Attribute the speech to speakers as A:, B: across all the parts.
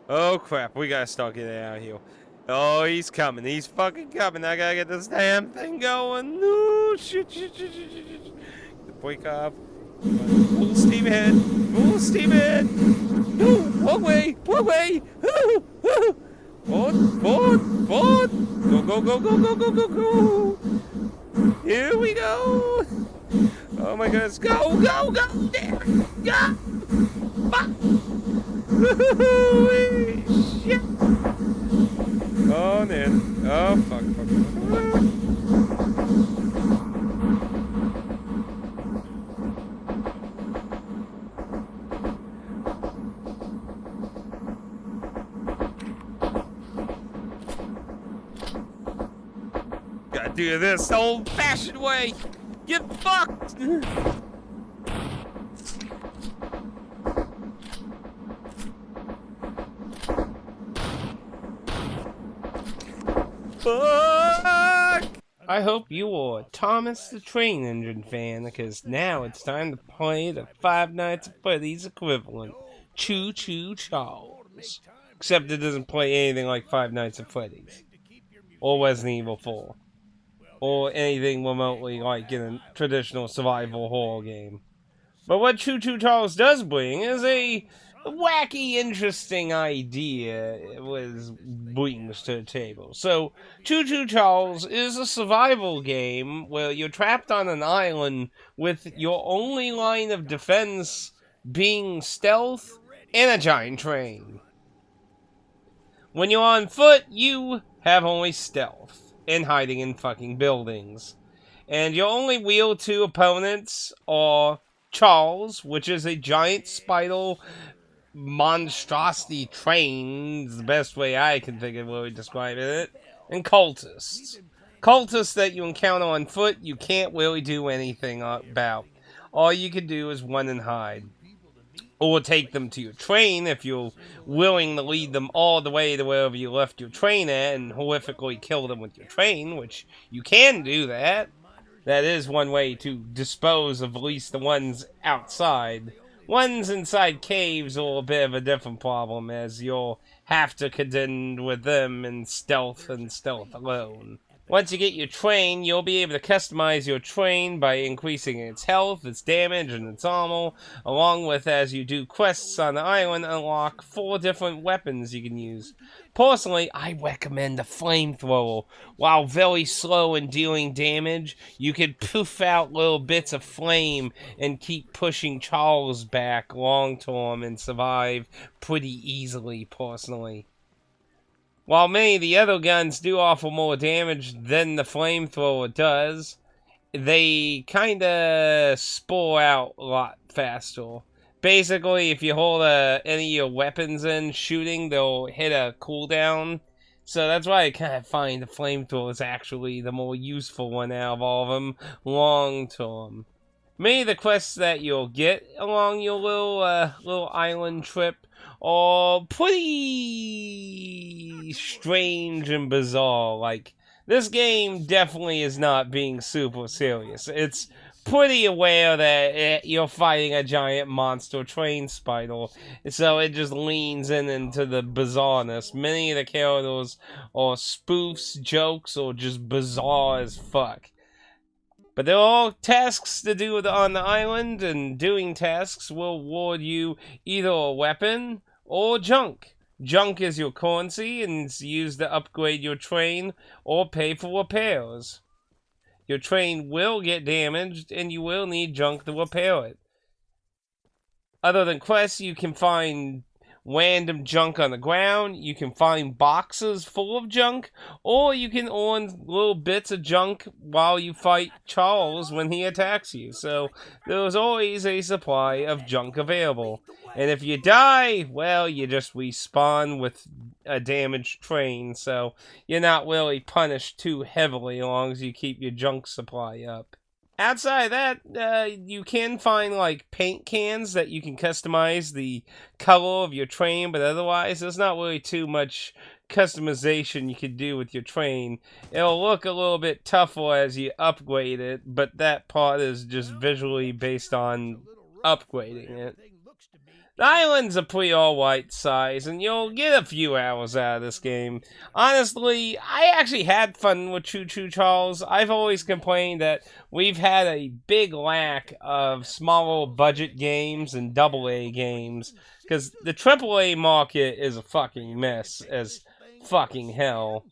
A: Oh crap, we gotta start getting out of here. Oh, he's coming. He's fucking coming. I gotta get this damn thing going. No, shit. The brake off. Full steam ahead. Full steam ahead. No, wrong way. Wrong way. Forward. Go. Here we go. Oh my goodness. Go. Damn it. Go. Fuck. Shit. Oh, man. Oh, fuck. Gotta do this old-fashioned way. Get fucked. Fuck! I hope you are Thomas the Train Engine fan, because now it's time to play the Five Nights at Freddy's equivalent, Choo-Choo Charles. Except it doesn't play anything like Five Nights at Freddy's, or Resident Evil 4, or anything remotely like in a traditional survival horror game. But what Choo-Choo Charles does bring is a wacky, interesting idea it brings to the table. So, Choo-Choo Charles is a survival game where you're trapped on an island with your only line of defense being stealth and a giant train. When you're on foot, you have only stealth and hiding in fucking buildings. And your only real two opponents are Charles, which is a giant spider monstrosity train, is the best way I can think of really describing it, and cultists. Cultists that you encounter on foot, you can't really do anything about. All you can do is run and hide. Or take them to your train if you're willing to lead them all the way to wherever you left your train at and horrifically kill them with your train, which you can do that. That is one way to dispose of at least the ones outside. Ones inside caves are a bit of a different problem, as you'll have to contend with them in stealth and stealth alone. Once you get your train, you'll be able to customize your train by increasing its health, its damage, and its armor, along with, as you do quests on the island, unlock 4 different weapons you can use. Personally, I recommend the flamethrower. While very slow in dealing damage, you can poof out little bits of flame and keep pushing Charles back long term and survive pretty easily, personally. While many of the other guns do offer more damage than the flamethrower does, they kinda spore out a lot faster. Basically, if you hold any of your weapons in shooting, they'll hit a cooldown. So that's why I kind of find the flamethrower is actually the more useful one out of all of them, long term. Many of the quests that you'll get along your little island trip are pretty strange and bizarre. Like, this game definitely is not being super serious. It's pretty aware that you're fighting a giant monster train spider, so it just leans into the bizarreness. Many of the characters are spoofs, jokes, or just bizarre as fuck. But they're all tasks to do on the island, and doing tasks will award you either a weapon or junk. Junk is your currency, and it's used to upgrade your train or pay for repairs. Your train will get damaged, and you will need junk to repair it. Other than quests, you can find random junk on the ground, you can find boxes full of junk, or you can earn little bits of junk while you fight Charles when he attacks you. So there's always a supply of junk available. And if you die, well, you just respawn with a damaged train, so you're not really punished too heavily as long as you keep your junk supply up. Outside of that, you can find, like, paint cans that you can customize the color of your train, but otherwise, there's not really too much customization you can do with your train. It'll look a little bit tougher as you upgrade it, but that part is just visually based on upgrading it. The island's a pretty alright size, and you'll get a few hours out of this game. Honestly, I actually had fun with Choo-Choo, Charles. I've always complained that we've had a big lack of smaller budget games and AA games, because the AAA market is a fucking mess as fucking hell.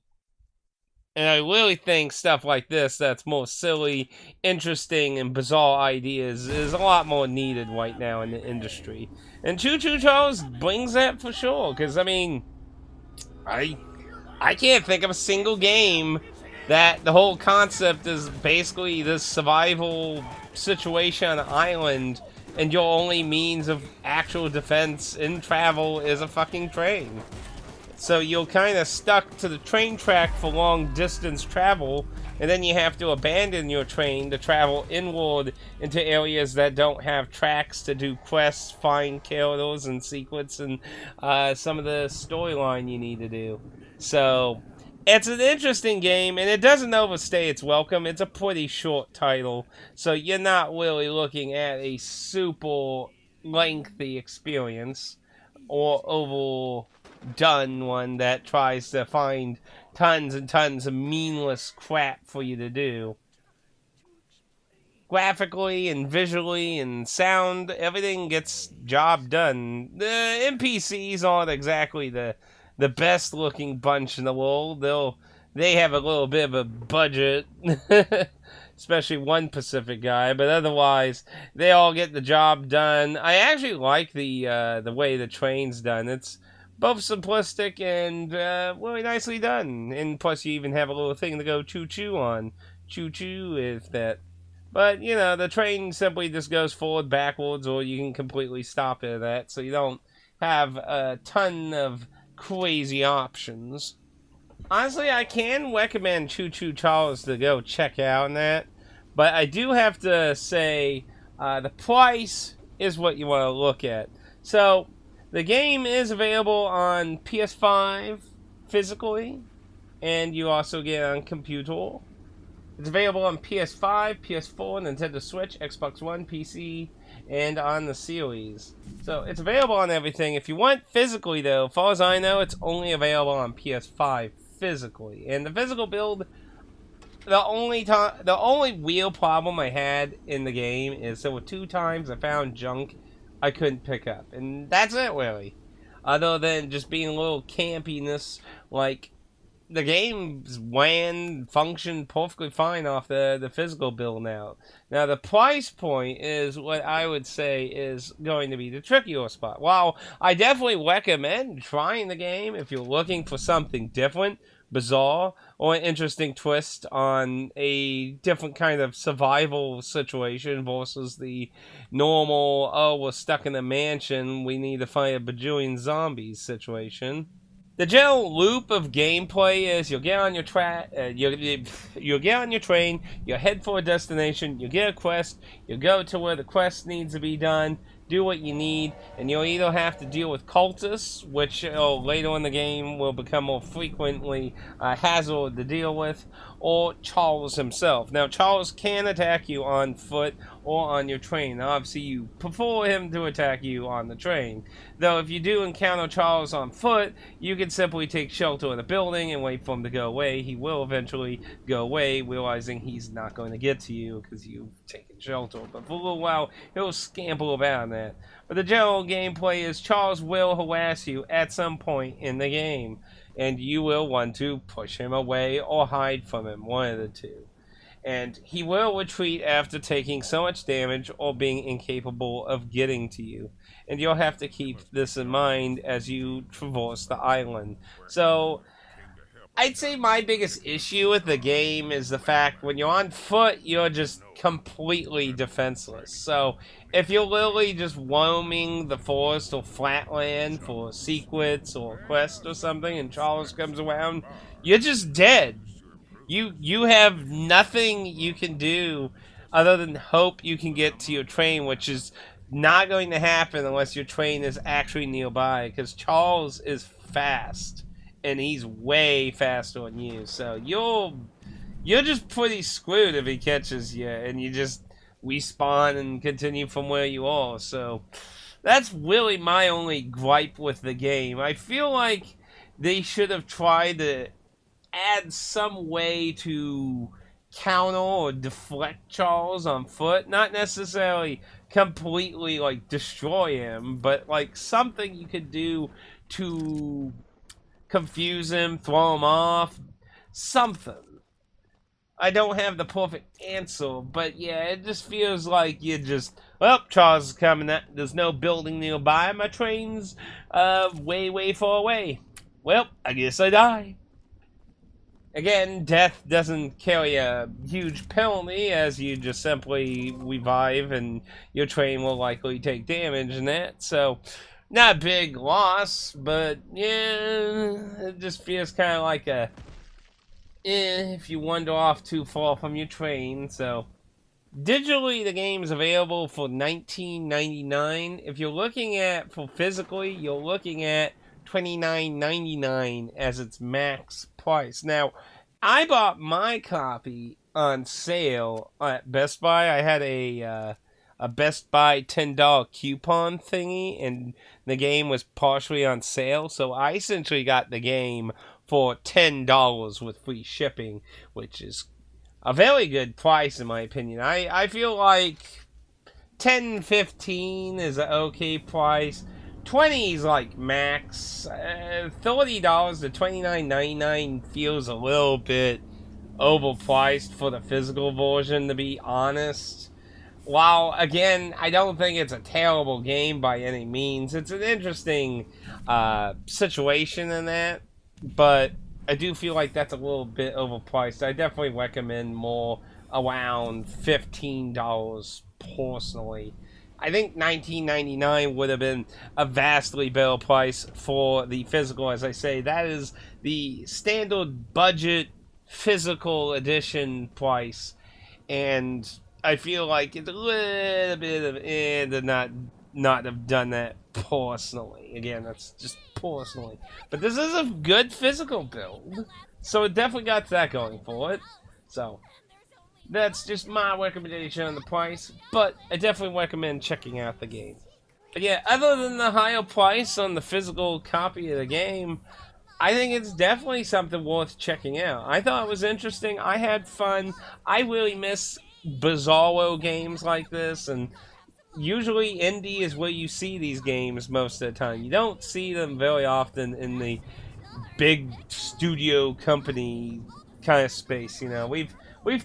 A: And I really think stuff like this that's more silly, interesting, and bizarre ideas is a lot more needed right now in the industry. And Choo-Choo Charles brings that for sure, because, I mean, I can't think of a single game that the whole concept is basically this survival situation on an island, and your only means of actual defense in travel is a fucking train. So you're kind of stuck to the train track for long distance travel, and then you have to abandon your train to travel inward into areas that don't have tracks to do quests, find killers, and sequence, and some of the storyline you need to do. So it's an interesting game, and it doesn't overstay its welcome. It's a pretty short title, so you're not really looking at a super lengthy experience or overdone one that tries to find tons and tons of meaningless crap for you to do. Graphically and visually and sound, everything gets job done. The NPCs aren't exactly the best looking bunch in the world. They have a little bit of a budget, especially one Pacific guy, but otherwise they all get the job done. I actually like the way the train's done. It's both simplistic and really nicely done. And plus you even have a little thing to go choo-choo on. Choo-choo if that. But, you know, the train simply just goes forward, backwards, or you can completely stop it at that, so you don't have a ton of crazy options. Honestly, I can recommend Choo-Choo Charles to go check out and that, but I do have to say the price is what you want to look at. So, the game is available on PS5 physically, and you also get it on computer. It's available on PS5, PS4, Nintendo Switch, Xbox One, PC, and on the series. So it's available on everything. If you want physically, though, as far as I know, it's only available on PS5 physically. And the physical build, the only real problem I had in the game is there were 2 times I found junk I couldn't pick up, and that's it really. Other than just being a little campiness, like the game's WAN functioned perfectly fine off the physical build now. Now, the price point is what I would say is going to be the trickier spot. While I definitely recommend trying the game if you're looking for something different, bizarre, or an interesting twist on a different kind of survival situation versus the normal, oh, we're stuck in a mansion, we need to fight a bajillion zombies situation. The general loop of gameplay is you'll get on your you'll get on your train, you'll head for a destination, you'll get a quest, you'll go to where the quest needs to be done, do what you need, and you'll either have to deal with cultists, which later in the game will become more frequently a hazard to deal with, or Charles himself. Now, Charles can attack you on foot or on your train. Now, obviously, you prefer him to attack you on the train. Though, if you do encounter Charles on foot, you can simply take shelter in a building and wait for him to go away. He will eventually go away, realizing he's not going to get to you because you've taken shelter. But for a little while, he'll scamper about that. But the general gameplay is Charles will harass you at some point in the game, and you will want to push him away or hide from him, one of the two. And he will retreat after taking so much damage or being incapable of getting to you. And you'll have to keep this in mind as you traverse the island. So, I'd say my biggest issue with the game is the fact when you're on foot, you're just completely defenseless. So, if you're literally just roaming the forest or flatland for a sequence or a quest or something and Charles comes around, you're just dead. You have nothing you can do other than hope you can get to your train, which is not going to happen unless your train is actually nearby, because Charles is fast, and he's way faster than you. So you're just pretty screwed if he catches you, and you just respawn and continue from where you are. So That's really my only gripe with the game. I feel like they should have tried to add some way to counter or deflect Charles on foot. Not necessarily completely like destroy him, but like something you could do to confuse him, throw him off, something. I don't have the perfect answer, but yeah, it just feels like you just, well, Charles is coming. There's no building nearby. My train's way far away. Well, I guess I die. Again, death doesn't carry a huge penalty, as you just simply revive and your train will likely take damage in that. So, not a big loss, but yeah, it just feels kind of like a if you wander off too far from your train. So, digitally, the game is available for $19.99. If you're looking at for physically, you're looking at $29.99 as its max price. Now, I bought my copy on sale at Best Buy. I had a Best Buy $10 coupon thingy, and the game was partially on sale, so I essentially got the game for $10 with free shipping, which is a very good price in my opinion. I feel like $10-15 is an okay price. $20 is like max. $30 to $29.99 feels a little bit overpriced for the physical version, to be honest. While, again, I don't think it's a terrible game by any means. It's an interesting situation in that, but I do feel like that's a little bit overpriced. I definitely recommend more around $15 personally. I think $19.99 would have been a vastly better price for the physical. As I say, that is the standard budget physical edition price, and I feel like it's a little bit of to not have done that personally. Again, that's just personally, but this is a good physical build, so it definitely got that going for it. So that's just my recommendation on the price, but I definitely recommend checking out the game. But yeah, other than the higher price on the physical copy of the game, I think it's definitely something worth checking out. I thought it was interesting. I had fun. I really miss bizarro games like this, and usually indie is where you see these games most of the time. You don't see them very often in the big studio company kind of space. You know, we've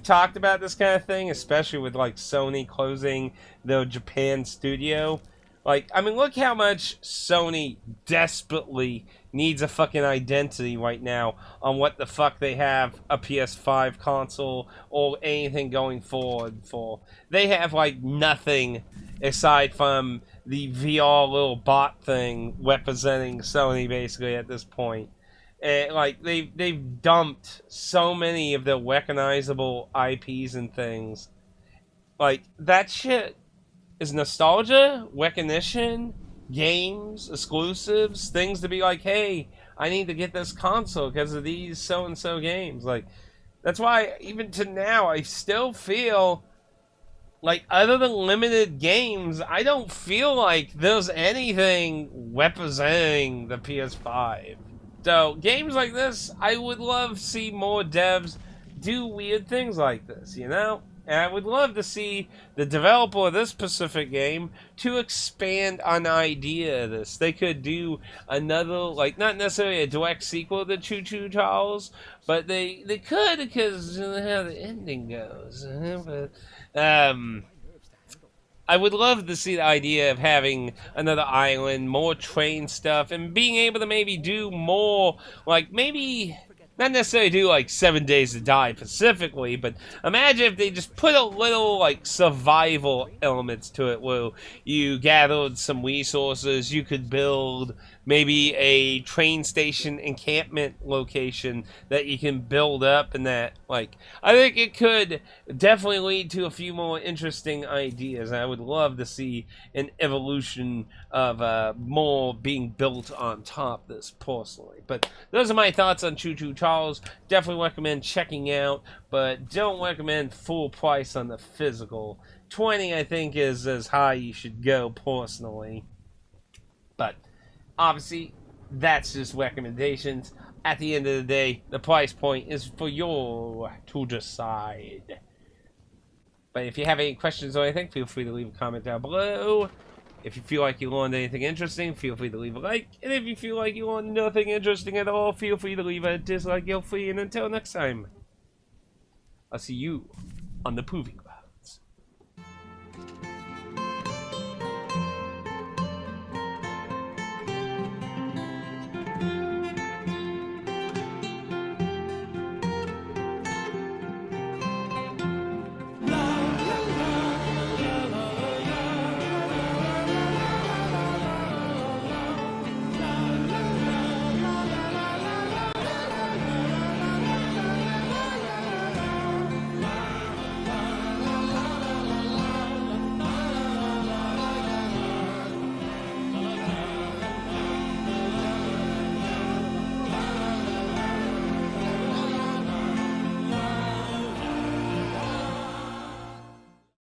A: talked about this kind of thing, especially with like Sony closing their Japan studio. Like, I mean, look how much Sony desperately needs a fucking identity right now on what the fuck they have a PS5 console or anything going forward for. They have like nothing aside from the VR little bot thing representing Sony basically at this point. And like they've dumped so many of their recognizable IPs and things. Like that shit is nostalgia, recognition, games, exclusives, things to be like, hey, I need to get this console because of these so-and-so games. Like, that's why, even to now, I still feel like, other than limited games, I don't feel like there's anything representing the PS5. So, games like this, I would love to see more devs do weird things like this, you know? And I would love to see the developer of this specific game to expand on the idea of this. They could do another, like, not necessarily a direct sequel to Choo-Choo Charles, but they could, because of how the ending goes. I would love to see the idea of having another island, more train stuff, and being able to maybe do more, like, maybe not necessarily do like 7 Days to Die specifically, but imagine if they just put a little like survival elements to it where you gathered some resources, you could build maybe a train station encampment location that you can build up, and that, like, I think it could definitely lead to a few more interesting ideas. I would love to see an evolution of more being built on top of this personally. But those are my thoughts on Choo-Choo Charles. Definitely recommend checking out, but don't recommend full price on the physical. 20 I think is as high you should go personally. But obviously, that's just recommendations. At the end of the day, the price point is for you to decide. But if you have any questions or anything, feel free to leave a comment down below. If you feel like you learned anything interesting, feel free to leave a like. And if you feel like you learned nothing interesting at all, feel free to leave a dislike, guilt-free. And until next time, I'll see you on the proving ground.